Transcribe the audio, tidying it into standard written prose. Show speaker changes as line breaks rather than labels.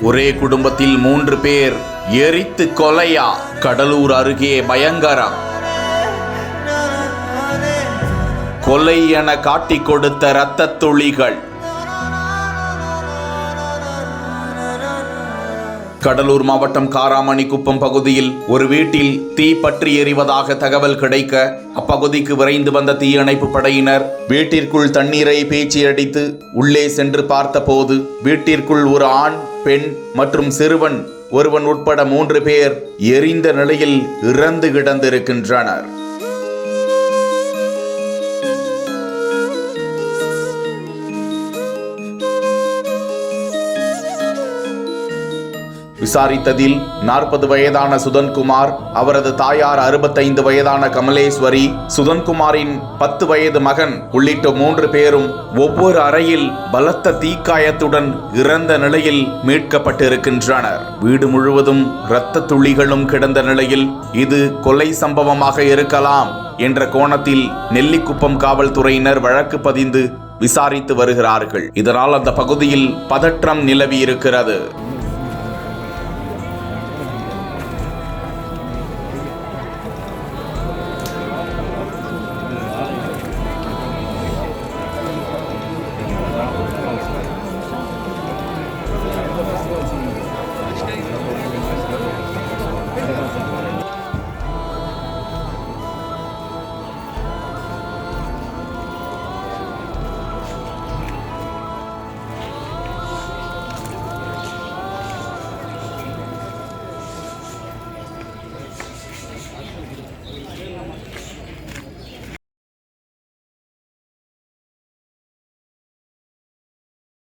ஒரே குடும்பத்தில் 3 பேர் எரித்து கொலையா? கடலூர் அருகே பயங்கரம். கொலை என காட்டிக் கொடுத்த இரத்த துளிகள். கடலூர் மாவட்டம் காராமணிக்குப்பம் பகுதியில் ஒரு வீட்டில் தீ பற்றி எரிவதாக தகவல் கிடைக்க அப்பகுதிக்கு விரைந்து வந்த தீயணைப்பு படையினர் வீட்டிற்குள் தண்ணீரை பீச்சி அடித்து உள்ளே சென்று பார்த்தபோது வீட்டிற்குள் ஒரு ஆண், பெண் மற்றும் சிறுவன் ஒருவன் உட்பட 3 பேர் எரிந்த நிலையில் இறந்து கிடந்திருக்கின்றனர். விசாரித்ததில் 40 வயதான சுதன்குமார், அவரது தாயார் 65 வயதான கமலேஸ்வரி, சுதன்குமாரின் 10 வயது மகன் உள்ளிட்ட 3 பேரும் ஒவ்வொரு அறையில் பலத்த தீக்காயத்துடன் இறந்த நிலையில் மீட்கப்பட்டிருக்கின்றனர். வீடு முழுவதும் இரத்த துளிகளும் கிடந்த நிலையில் இது கொலை சம்பவமாக இருக்கலாம் என்ற கோணத்தில் நெல்லிக்குப்பம் காவல்துறையினர் வழக்கு பதிந்து விசாரித்து வருகிறார்கள். இதனால் அந்த பகுதியில் பதற்றம் நிலவி இருக்கிறது.